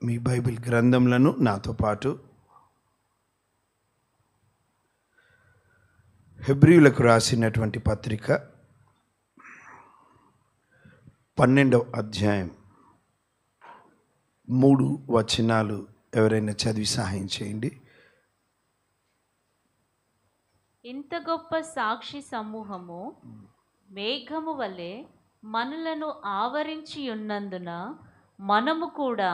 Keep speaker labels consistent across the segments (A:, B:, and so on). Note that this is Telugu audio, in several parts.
A: మీ బైబిల్ గ్రంథంలను నాతో పాటు హెబ్రీయులకు రాసినటువంటి పత్రిక 12వ అధ్యాయం 3 వచనాలు ఎవరైనా చదివి సహాయం చేయండి.
B: ఇంత గొప్ప సాక్షి సమూహము మేఘము వలె మనలను ఆవరించి ఉన్నందున మనము కూడా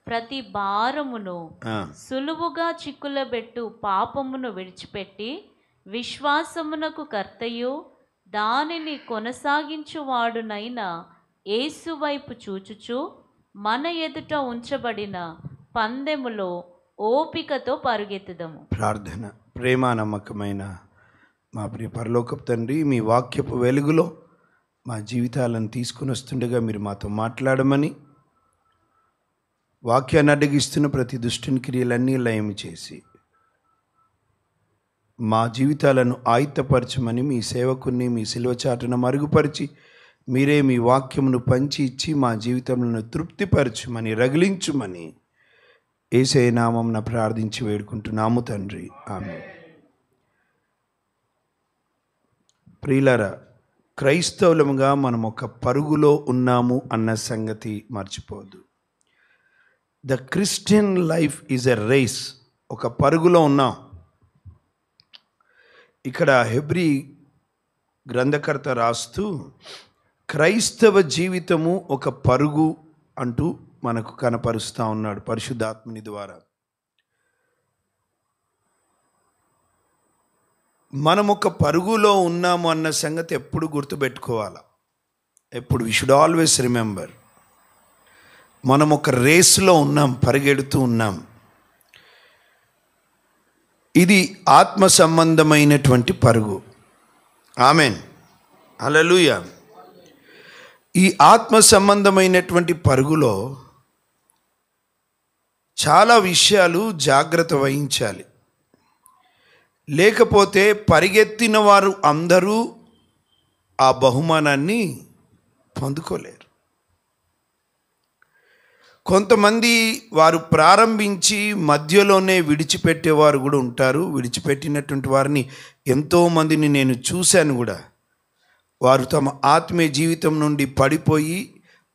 B: ప్రతి భారమును సులువుగా చిక్కులబెట్టు పాపమును విడిచిపెట్టి విశ్వాసమునకు కర్తయు దానిని కొనసాగించువాడునైన యేసు వైపు చూచుచు మన ఎదుట ఉంచబడిన పందెములో ఓపికతో పరుగెత్తుదము.
A: ప్రార్థన. ప్రేమ నమ్మకమైన మా ప్రియ పరలోకపు తండ్రి, మీ వాక్యపు వెలుగులో మా జీవితాలను తీసుకుని వస్తుండగా మీరు మాతో మాట్లాడమని, వాక్యాన్ని అడ్డగిస్తున్న ప్రతి దుష్టుని క్రియలన్నీ లయం చేసి మా జీవితాలను ఆయుత్తపరచమని మీ సేవకుని మీ సిలువ చాటున మరుగుపరిచి మీరే మీ వాక్యమును పంచి ఇచ్చి మా జీవితములను తృప్తిపరచుమని, రగిలించుమని యేసయ్య నామమున ప్రార్థించి వేడుకుంటున్నాము తండ్రి, ఆమేన్. ప్రియులారా, క్రైస్తవులముగా మనం ఒక పరుగులో ఉన్నాము అన్న సంగతి మర్చిపోవద్దు. The Christian life is a race. ఒక పరుగులో ఉన్నాం. ఇక్కడ హెబ్రీ గ్రంథకర్త రాస్తూ క్రైస్తవ జీవితము ఒక పరుగు అంటూ మనకు కనపరుస్తూ ఉన్నాడు పరిశుద్ధాత్మని ద్వారా. మనం ఒక పరుగులో ఉన్నాము అన్న సంగతి ఎప్పుడు గుర్తుపెట్టుకోవాలి. ఎప్పుడు వి షుడ్ ఆల్వేస్ రిమెంబర్, మనం ఒక రేసులో ఉన్నాం, పరిగెడుతూ ఉన్నాం. ఇది ఆత్మ సంబంధమైనటువంటి పరుగు. ఆమెన్, హల్లెలూయా. ఈ ఆత్మ సంబంధమైనటువంటి పరుగులో చాలా విషయాలు జాగ్రత్త వహించాలి. లేకపోతే పరిగెత్తిన వారు అందరూ ఆ బహుమానాన్ని పొందుకోలేరు. కొంతమంది వారు ప్రారంభించి మధ్యలోనే విడిచిపెట్టేవారు కూడా ఉంటారు. విడిచిపెట్టినటువంటి వారిని ఎంతోమందిని నేను చూశాను కూడా. వారు తమ ఆత్మీయ జీవితం నుండి పడిపోయి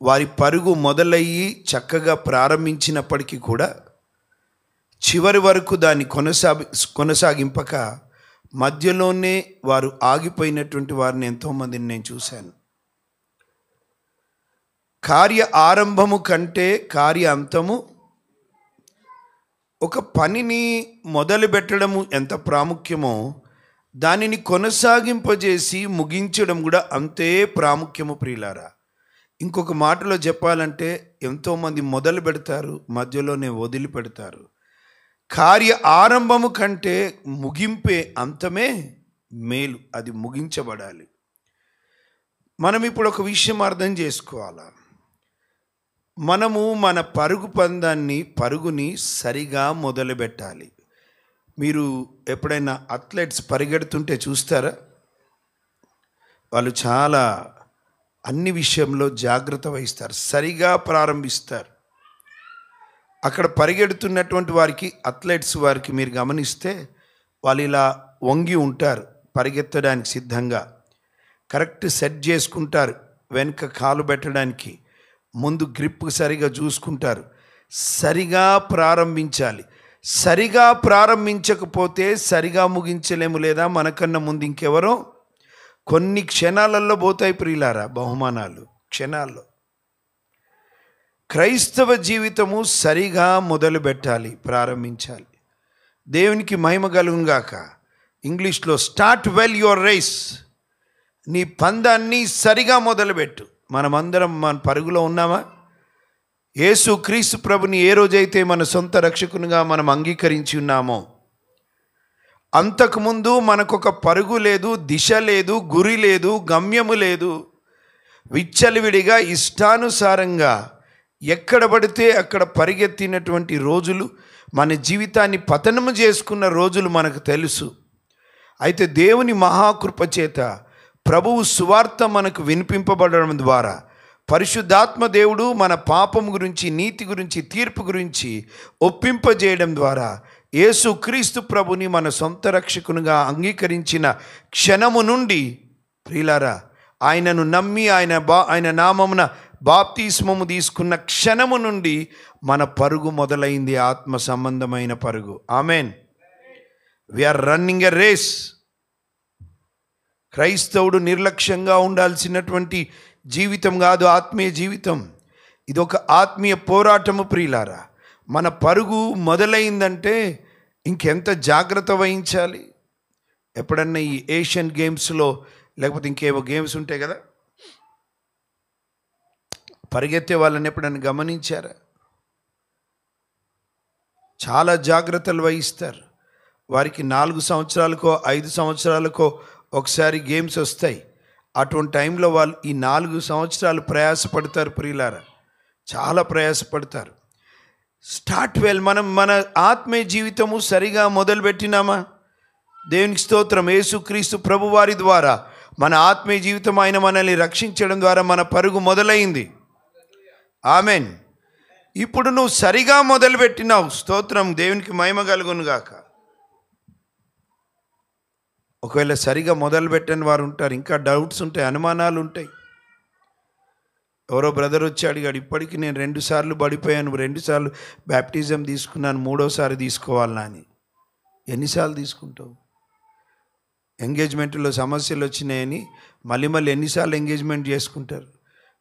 A: వారి పరుగు మొదలయ్యి చక్కగా ప్రారంభించినప్పటికీ కూడా చివరి వరకు దాన్ని కొనసాగింపక మధ్యలోనే వారు ఆగిపోయినటువంటి వారిని ఎంతోమందిని నేను చూశాను. కార్య ఆరంభము కంటే కార్య అంతము, ఒక పనిని మొదలు పెట్టడము ఎంత ప్రాముఖ్యమో దానిని కొనసాగింపజేసి ముగించడం కూడా అంతే ప్రాముఖ్యము ప్రియులారా. ఇంకొక మాటలో చెప్పాలంటే ఎంతోమంది మొదలు పెడతారు, మధ్యలోనే వదిలిపెడతారు. కార్య ఆరంభము కంటే ముగింపే అంతమే మేలు. అది ముగించబడాలి. మనం ఇప్పుడు ఒక విషయం అర్థం చేసుకోవాలా. మనము మన పరుగుని సరిగా మొదలు పెట్టాలి. మీరు ఎప్పుడైనా అథ్లెట్స్ పరిగెడుతుంటే చూస్తారా? వాళ్ళు చాలా అన్ని విషయంలో జాగ్రత్త వహిస్తారు, సరిగా ప్రారంభిస్తారు. అక్కడ పరిగెడుతున్నటువంటి వారికి, అథ్లెట్స్ వారికి మీరు గమనిస్తే వాళ్ళు ఇలా వంగి ఉంటారు పరిగెత్తడానికి సిద్ధంగా. కరెక్ట్ సెట్ చేసుకుంటారు, వెనుక కాలు పెట్టడానికి, ముందు గ్రిప్ సరిగా చూసుకుంటారు. సరిగా ప్రారంభించాలి. సరిగా ప్రారంభించకపోతే సరిగా ముగించలేము. లేదా మనకన్నా ముందు ఇంకెవరో కొన్ని క్షణాలలో పోతాయి ప్రియులారా బహుమానాలు, క్షణాల్లో. క్రైస్తవ జీవితము సరిగా మొదలు పెట్టాలి, ప్రారంభించాలి. దేవునికి మహిమ కలుగుగాక. ఇంగ్లీష్లో స్టార్ట్ వెల్ యువర్ రేస్. నీ పందాన్ని సరిగా మొదలుపెట్టు. మనమందరం మన పరుగులో ఉన్నామా? యేసు క్రీస్తు ప్రభుని ఏ రోజైతే మన సొంత రక్షకునిగా మనం అంగీకరించి ఉన్నామో అంతకుముందు మనకొక పరుగు లేదు, దిశ లేదు, గురి లేదు, గమ్యము లేదు. విచ్చలవిడిగా ఇష్టానుసారంగా ఎక్కడ పడితే అక్కడ పరిగెత్తినటువంటి రోజులు, మన జీవితాన్ని పతనము చేసుకున్న రోజులు మనకు తెలుసు. అయితే దేవుని మహాకృప చేత ప్రభువు సువార్త మనకు వినిపింపబడడం ద్వారా, పరిశుద్ధాత్మ దేవుడు మన పాపం గురించి, నీతి గురించి, తీర్పు గురించి ఒప్పింపజేయడం ద్వారా యేసుక్రీస్తు ప్రభుని మన సొంత రక్షకునిగా అంగీకరించిన క్షణము నుండి ప్రియులారా, ఆయనను నమ్మి ఆయన నామమున బాప్తిస్మము తీసుకున్న క్షణము నుండి మన పరుగు మొదలైంది, ఆత్మ సంబంధమైన పరుగు. Amen. We are running a race. క్రైస్తవుడు నిర్లక్ష్యంగా ఉండాల్సినటువంటి జీవితం కాదు ఆత్మీయ జీవితం. ఇదొక ఆత్మీయ పోరాటము ప్రియులారా. మన పరుగు మొదలైందంటే ఇంకెంత జాగ్రత్త వహించాలి. ఎప్పుడన్నా ఈ ఏషియన్ గేమ్స్లో లేకపోతే ఇంకేవో గేమ్స్ ఉంటాయి కదా, పరిగెత్తే వాళ్ళని ఎప్పుడన్నా గమనించారా? చాలా జాగ్రత్తలు వహిస్తారు. వారికి 4 సంవత్సరాలకో 5 సంవత్సరాలకో ఒకసారి గేమ్స్ వస్తాయి. అటువంటి టైంలో వాళ్ళు ఈ 4 సంవత్సరాలు ప్రయాసపడతారు ప్రియులారా, చాలా ప్రయాసపడతారు. Start well. మనం మన ఆత్మీయ జీవితము సరిగా మొదలుపెట్టినామా? దేవునికి స్తోత్రం. యేసుక్రీస్తు ప్రభువారి ద్వారా మన ఆత్మీయ జీవితం, ఆయన మనల్ని రక్షించడం ద్వారా మన పరుగు మొదలైంది. ఆమెన్. ఇప్పుడు నువ్వు సరిగా మొదలుపెట్టినావు. స్తోత్రం, దేవునికి మహిమ కలుగును గాక. ఒకవేళ సరిగా మొదలుపెట్టని వారు ఉంటారు, ఇంకా డౌట్స్ ఉంటాయి, అనుమానాలు ఉంటాయి. ఎవరో బ్రదర్ వచ్చి అడిగాడు, ఇప్పటికీ నేను 2 సార్లు పడిపోయాను, 2 సార్లు బ్యాప్టిజం తీసుకున్నాను, 3వసారి తీసుకోవాలనా అని. ఎన్నిసార్లు తీసుకుంటావు? ఎంగేజ్మెంట్లో సమస్యలు వచ్చినాయని మళ్ళీ ఎన్నిసార్లు ఎంగేజ్మెంట్ చేసుకుంటారు?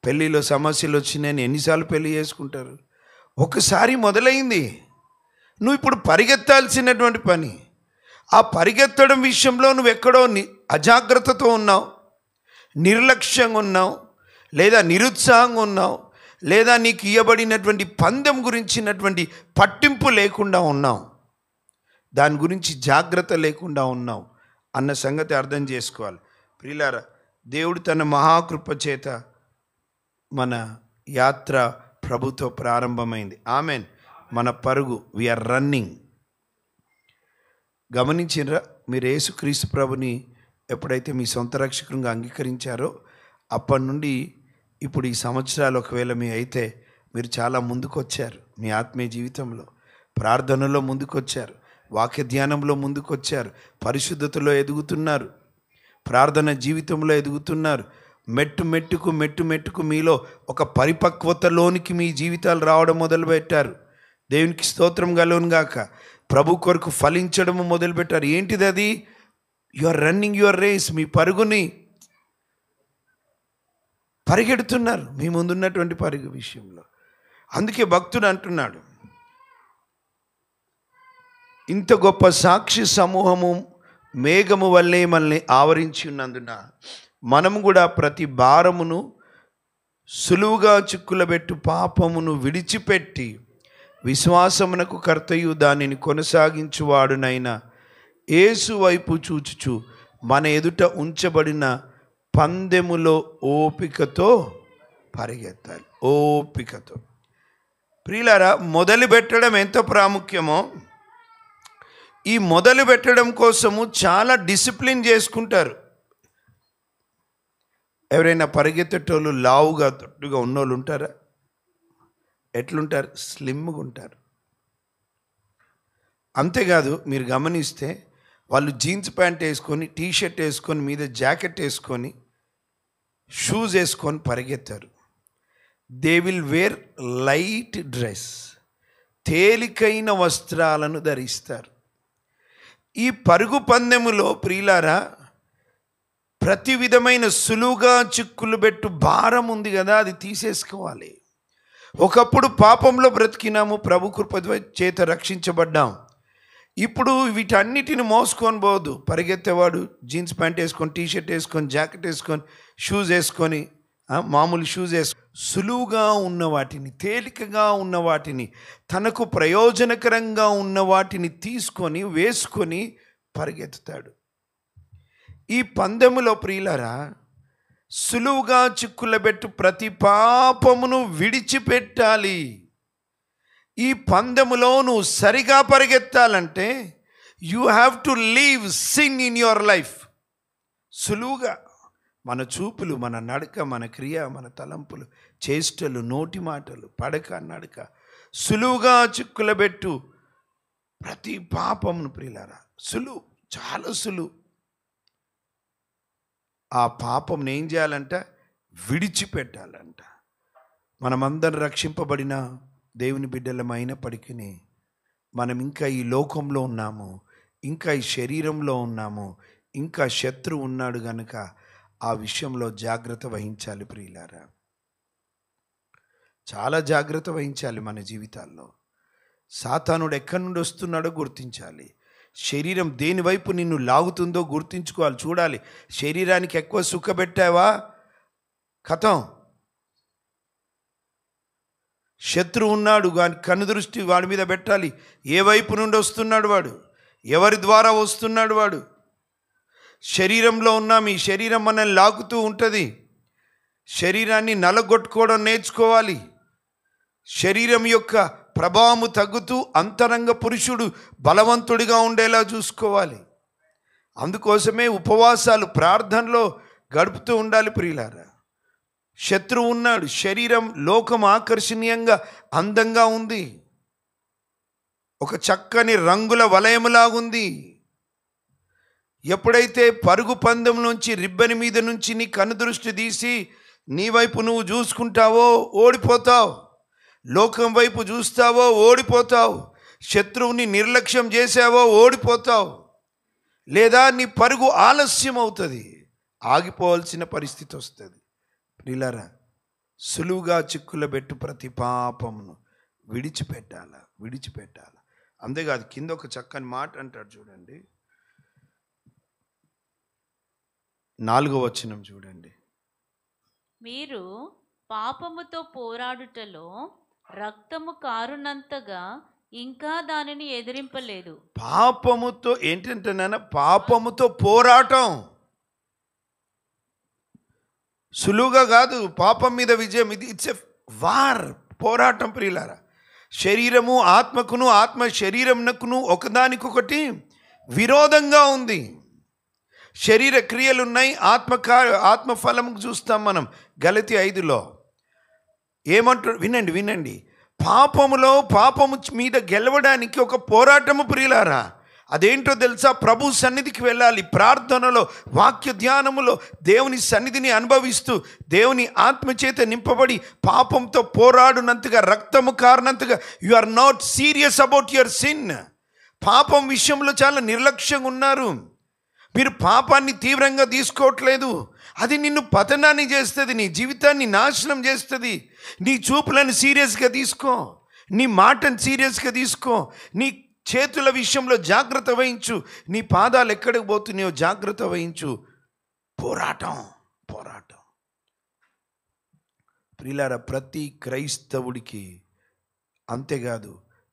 A: పెళ్ళిలో సమస్యలు వచ్చినాయని ఎన్నిసార్లు పెళ్ళి చేసుకుంటారు? ఒకసారి మొదలైంది. నువ్వు ఇప్పుడు పరిగెత్తాల్సినటువంటి పని. ఆ పరిగెత్తడం విషయంలో నువ్వు ఎక్కడో అజాగ్రత్తతో ఉన్నావు, నిర్లక్ష్యంగా ఉన్నావు, లేదా నిరుత్సాహంగా ఉన్నావు, లేదా నీకు ఇవ్వబడినటువంటి పందెం గురించినటువంటి పట్టింపు లేకుండా ఉన్నావు, దాని గురించి జాగ్రత్త లేకుండా ఉన్నావు అన్న సంగతి అర్థం చేసుకోవాలి ప్రియులారా. దేవుడు తన మహాకృప చేత మన యాత్ర ప్రభుతో ప్రారంభమైంది. ఆమెన్. మన పరుగు, వీఆర్ రన్నింగ్. గమనించినరా? మీరు యేసుక్రీస్తు ప్రభుని ఎప్పుడైతే మీ సొంత రక్షకునిగా అంగీకరించారో అప్పటి నుండి ఇప్పుడు ఈ సంవత్సరాలు ఒకవేళ మీ అయితే మీరు చాలా ముందుకు వచ్చారు. మీ ఆత్మీయ జీవితంలో ప్రార్థనలో ముందుకు వచ్చారు, వాక్య ధ్యానంలో ముందుకు వచ్చారు, పరిశుద్ధతలో ఎదుగుతున్నారు, ప్రార్థన జీవితంలో ఎదుగుతున్నారు. మెట్టు మెట్టుకు మీలో ఒక పరిపక్వతలోనికి మీ జీవితాలు రావడం మొదలుపెట్టారు. దేవునికి స్తోత్రం కలుగును గాక. ప్రభు కొరకు ఫలించడము మొదలుపెట్టారు. ఏంటిది అది? You are running your race. మీ పరుగుని పరిగెడుతున్నారు మీ ముందున్నటువంటి పరుగు విషయంలో. అందుకే భక్తుడు అంటున్నాడు, ఇంత గొప్ప సాక్షి సమూహము మేఘము వల్లే మనల్ని ఆవరించి ఉన్నందున మనము కూడా ప్రతి భారమును సులువుగా చిక్కులబెట్టు పాపమును విడిచిపెట్టి విశ్వాసమునకు కర్తయు దానిని కొనసాగించువాడునైన యేసు వైపు చూచుచు మన ఎదుట ఉంచబడిన పందెములో ఓపికతో పరిగెత్తాలి. ఓపికతో. ప్రియులారా, మొదలు పెట్టడం ఎంత ప్రాముఖ్యమో, ఈ మొదలు పెట్టడం కోసము చాలా డిసిప్లిన్ చేసుకుంటారు. ఎవరైనా పరిగెత్తేటోళ్ళు లావుగా తొట్టుగా ఉన్నోళ్ళు ఉంటారా? ఎట్లుంటారు? స్లిమ్గా ఉంటారు. అంతేకాదు, మీరు గమనిస్తే వాళ్ళు జీన్స్ ప్యాంట్ వేసుకొని, టీషర్ట్ వేసుకొని, మీద జాకెట్ వేసుకొని, షూస్ వేసుకొని పరిగెత్తారు. They will wear light dress, తేలికైన వస్త్రాలను ధరిస్తారు. ఈ పరుగు పందెములో ప్రియులారా, ప్రతి విధమైన సులువుగా చిక్కులు పెట్టు భారం ఉంది కదా, అది తీసేసుకోవాలి. ఒకప్పుడు పాపంలో బ్రతికినాము, ప్రభు కృప చేత రక్షించబడ్డాం. ఇప్పుడు వీటన్నిటిని మోసుకొని పోదు. పరిగెత్తేవాడు జీన్స్ ప్యాంట్ వేసుకొని, టీషర్ట్ వేసుకొని, జాకెట్ వేసుకొని, షూస్ వేసుకొని, మామూలు షూస్ వేసుకొని, సులువుగా ఉన్న వాటిని, తేలికగా ఉన్న వాటిని, తనకు ప్రయోజనకరంగా ఉన్న వాటిని తీసుకొని వేసుకొని పరిగెత్తుతాడు. ఈ పందెములో ప్రియులారా, సులువుగా చిక్కులబెట్టు ప్రతి పాపమును విడిచిపెట్టాలి. ఈ పందెములో నువ్వు సరిగా పరిగెత్తాలంటే you have to leave sin in your life. సులువుగా మన చూపులు, మన నడక, మన క్రియ, మన తలంపులు, చేష్టలు, నోటి మాటలు, పడక నడక సులువుగా చిక్కులబెట్టు ప్రతి పాపమును ప్రియులారా. సులువు, చాలా సులువు. ఆ పాపం ఏం చేయాలంట? విడిచిపెట్టాలంట. మనమందరం రక్షింపబడిన దేవుని బిడ్డలమైనప్పటికీ మనం ఇంకా ఈ లోకంలో ఉన్నాము, ఇంకా ఈ శరీరంలో ఉన్నాము, ఇంకా శత్రువు ఉన్నాడు గనుక ఆ విషయంలో జాగ్రత్త వహించాలి ప్రియులారా. చాలా జాగ్రత్త వహించాలి మన జీవితాల్లో. సాతానుడు ఎక్కడి నుండి వస్తున్నాడో గుర్తించాలి. శరీరం దేని వైపు నిన్ను లాగుతుందో గుర్తించుకోవాలి, చూడాలి. శరీరానికి ఎక్కువ సుఖపెట్టావా, కథం. శత్రువు ఉన్నాడు, కనుదృష్టి వాడి మీద పెట్టాలి. ఏ వైపు నుండి వస్తున్నాడు వాడు, ఎవరి ద్వారా వస్తున్నాడు వాడు. శరీరంలో ఉన్నాం, ఈ శరీరం మనల్ని లాగుతూ ఉంటుంది. శరీరాన్ని నలగొట్టుకోవడం నేర్చుకోవాలి. శరీరం యొక్క ప్రభావము తగ్గుతూ అంతరంగ పురుషుడు బలవంతుడిగా ఉండేలా చూసుకోవాలి. అందుకోసమే ఉపవాసాలు, ప్రార్థనలో గడుపుతూ ఉండాలి ప్రియులారా. శత్రువు ఉన్నాడు. శరీరం, లోకం ఆకర్షణీయంగా అందంగా ఉంది, ఒక చక్కని రంగుల వలయములాగుంది. ఎప్పుడైతే పరుగు పందెం నుంచి, రిబ్బన్ మీద నుంచి నీ కనుదృష్టి తీసి నీ వైపు నువ్వు చూసుకుంటావో ఓడిపోతావు. లోకం వైపు చూస్తావో ఓడిపోతావు. శత్రువుని నిర్లక్ష్యం చేసావో ఓడిపోతావు. లేదా నీ పరుగు ఆలస్యం అవుతుంది, ఆగిపోవాల్సిన పరిస్థితి వస్తుంది. ప్రియులారా, సులువుగా చిక్కులబెట్టు ప్రతి పాపమును విడిచిపెట్టాల. అంతేకాదు, కింద ఒక చక్కని మాట అంటాడు చూడండి, 4వ వచనం చూడండి.
B: మీరు పాపముతో పోరాడుటలో రక్తము కారునంతగా ఇంకా దానిని ఎదిరింపలేదు.
A: పాపముతో ఏంటంటే నాన్న, పాపముతో పోరాటం సులువుగా కాదు. పాపం మీద విజయం, ఇది ఇట్స్ ఎ వార్, పోరాటం ప్రియులారా. శరీరము ఆత్మకును, ఆత్మ శరీరమునకును ఒకదానికొకటి విరోధంగా ఉంది. శరీర క్రియలు ఉన్నాయి, ఆత్మఫలము చూస్తాం మనం గలతీ 5లో. ఏమంటారు వినండి. పాపము మీద గెలవడానికి ఒక పోరాటము ప్రియులారా. అదేంటో తెలుసా? ప్రభు సన్నిధికి వెళ్ళాలి, ప్రార్థనలో, వాక్య ధ్యానములో దేవుని సన్నిధిని అనుభవిస్తూ దేవుని ఆత్మచేత నింపబడి పాపంతో పోరాడునంతగా, రక్తము కారణంతగా you are not serious about your sin. పాపం విషయంలో చాలా నిర్లక్ష్యంగా ఉన్నారు. మీరు పాపాన్ని తీవ్రంగా తీసుకోవట్లేదు. అది నిన్ను పతనాన్ని చేస్తుంది, నీ జీవితాన్ని నాశనం చేస్తుంది. నీ చూపులను సీరియస్గా తీసుకో, నీ మాటను సీరియస్గా తీసుకో, నీ చేతుల విషయంలో జాగ్రత్త వహించు, నీ పాదాలు ఎక్కడికి పోతున్నాయో జాగ్రత్త వహించు. పోరాటం. ప్రియులారా, ప్రతి క్రైస్తవుడికి, అంతేకాదు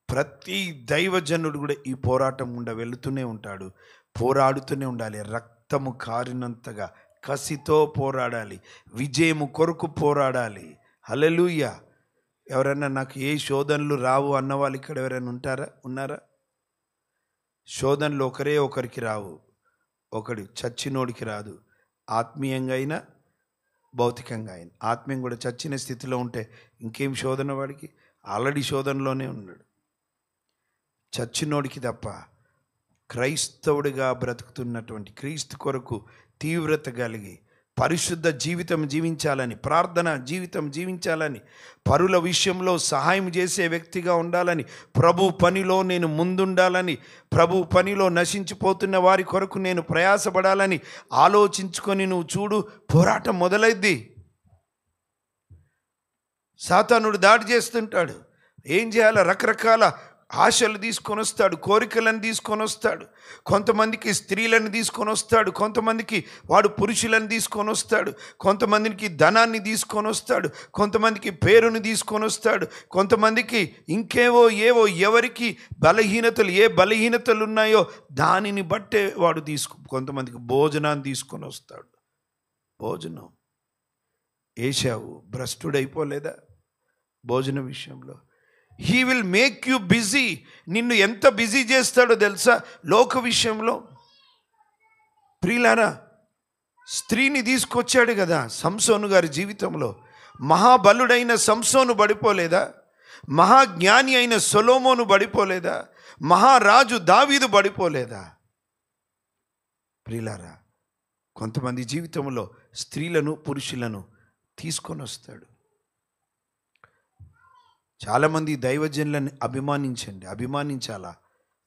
A: ప్రతి దైవజనుడు కూడా ఈ పోరాటం గుండా వెళుతూనే ఉంటాడు, పోరాడుతూనే ఉండాలి. రక్తము కారినంతగా కసితో పోరాడాలి, విజయము కొరకు పోరాడాలి. హల్లెలూయా. ఎవరైనా నాకు ఏ శోధనలు రావు అన్నవాళ్ళు ఇక్కడ ఎవరైనా ఉన్నారా? శోధనలు ఒకరికి రావు. ఒకడు చచ్చినోడికి రాదు, ఆత్మీయంగా అయినా భౌతికంగా అయినా. ఆత్మీయం కూడా చచ్చిన స్థితిలో ఉంటే ఇంకేం శోధన వాడికి? ఆల్రెడీ శోధనలోనే ఉన్నాడు. చచ్చినోడికి తప్ప క్రైస్తవుడిగా బ్రతుకుతున్నటువంటి, క్రీస్తు కొరకు తీవ్రత కలిగి పరిశుద్ధ జీవితం జీవించాలని, ప్రార్థన జీవితం జీవించాలని, పరుల విషయంలో సహాయం చేసే వ్యక్తిగా ఉండాలని, ప్రభు పనిలో నేను ముందుండాలని, ప్రభు పనిలో నశించిపోతున్న వారి కొరకు నేను ప్రయాసపడాలని ఆలోచించుకొని నువ్వు చూడు, పోరాటం మొదలైద్ది. సాతానుడు దాడి చేస్తుంటాడు. ఏం చేయాలో రకరకాల ఆశలు తీసుకొని వస్తాడు, కోరికలను తీసుకొని వస్తాడు. కొంతమందికి స్త్రీలను తీసుకొని వస్తాడు, కొంతమందికి వాడు పురుషులను తీసుకొని వస్తాడు, కొంతమందికి ధనాన్ని తీసుకొని వస్తాడు, కొంతమందికి పేరుని తీసుకొని వస్తాడు, కొంతమందికి ఇంకేవో ఏవో, ఎవరికి ఏ బలహీనతలు ఉన్నాయో దానిని బట్టే వాడు కొంతమందికి భోజనాన్ని తీసుకొని వస్తాడు. భోజనం. ఏశావు భ్రష్టుడైపోలేదా భోజన విషయంలో? He will make you busy. నిన్ను ఎంత బిజీ చేస్తాడో తెలుసా లోక విషయంలో? ప్రియులారా, స్త్రీని తీసుకొచ్చాడు కదా సంసోను గారి జీవితంలో. మహాబలుడైన సంసోను పడిపోలేదా? మహాజ్ఞాని అయిన సొలొమోను పడిపోలేదా? మహారాజు దావీదు పడిపోలేదా? ప్రియులారా, కొంతమంది జీవితంలో స్త్రీలను పురుషులను తీసుకొని వస్తాడు. చాలామంది దైవజనులను అభిమానించాలా.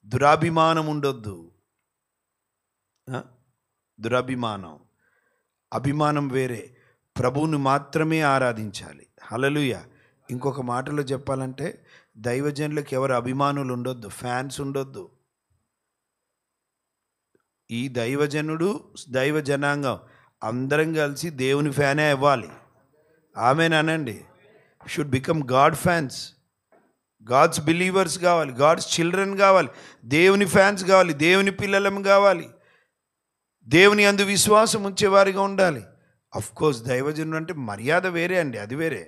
A: దురాభిమానం ఉండొద్దు. దురభిమానం, అభిమానం వేరే. ప్రభువుని మాత్రమే ఆరాధించాలి. హల్లెలూయా. ఇంకొక మాటలో చెప్పాలంటే దైవజనులకు ఎవరు అభిమానులు ఉండొద్దు, ఫ్యాన్స్ ఉండొద్దు. ఈ దైవజనుడు దైవ జనాంగం అందరం కలిసి దేవుని ఫ్యానే అవ్వాలి. ఆమేనండి. Should become God fans. God's believers కావాలి, గాడ్స్ చిల్డ్రన్ కావాలి, దేవుని ఫ్యాన్స్ కావాలి, దేవుని పిల్లలం కావాలి, దేవుని అందు విశ్వాసం ఉంచేవారిగా ఉండాలి. కోర్స్ దైవజనుడు అంటే మర్యాద వేరే అండి, అది వేరే.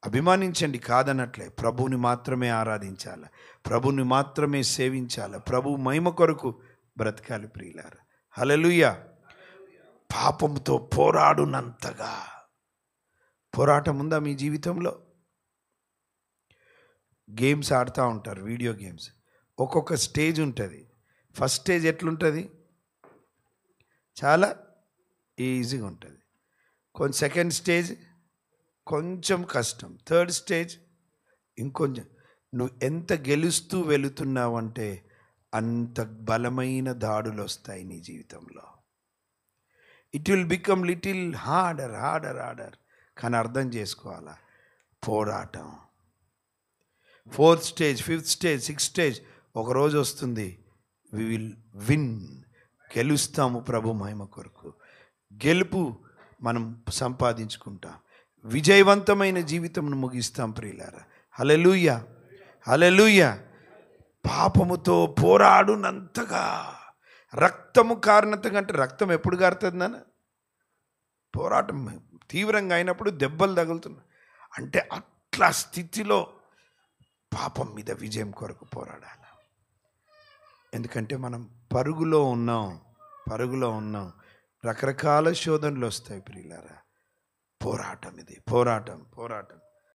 A: అభిమానించండి, కాదనట్లే. ప్రభువుని మాత్రమే ఆరాధించాలి, ప్రభువుని మాత్రమే సేవించాలి, ప్రభు మహిమ కొరకు బ్రతకాలి. ప్రియులారా, హల్లెలూయా. పాపంతో పోరాడునంతగా. పోరాటం ఉందా మీ జీవితంలో? గేమ్స్ ఆడుతూ ఉంటారు, వీడియో గేమ్స్. ఒక్కొక్క స్టేజ్ ఉంటుంది. ఫస్ట్ స్టేజ్ ఎట్లుంటుంది? చాలా ఈజీగా ఉంటుంది. సెకండ్ స్టేజ్ కొంచెం కష్టం. థర్డ్ స్టేజ్ ఇంకొంచెం. నువ్వు ఎంత గెలుస్తూ వెళుతున్నావంటే అంత బలమైన దాడులు వస్తాయి నీ జీవితంలో. It will become little harder. కానీ అర్థం చేసుకోవాలా, పోరాటం. Fourth stage, fifth stage, sixth stage ఒకరోజు వస్తుంది. We will win. గెలుస్తాము ప్రభు మహిమ కొరకు. గెలుపు మనం సంపాదించుకుంటాం. విజయవంతమైన జీవితంను ముగిస్తాం. ప్రియులారా, హల్లెలూయా, హల్లెలూయా. పాపముతో పోరాడునంతగా. రక్తము కారణంగా, అంటే రక్తం ఎప్పుడు కారుతుంది నాన్న? పోరాటం తీవ్రంగా అయినప్పుడు దెబ్బలు తగులుతున్నాయి అంటే అట్లా స్థితిలో పాపం మీద విజయం కొరకు పోరాడాలి. ఎందుకంటే మనం పరుగులో ఉన్నాం. రకరకాల శోధనలు వస్తాయి ప్రియులారా. పోరాటం ఇది, పోరాటం.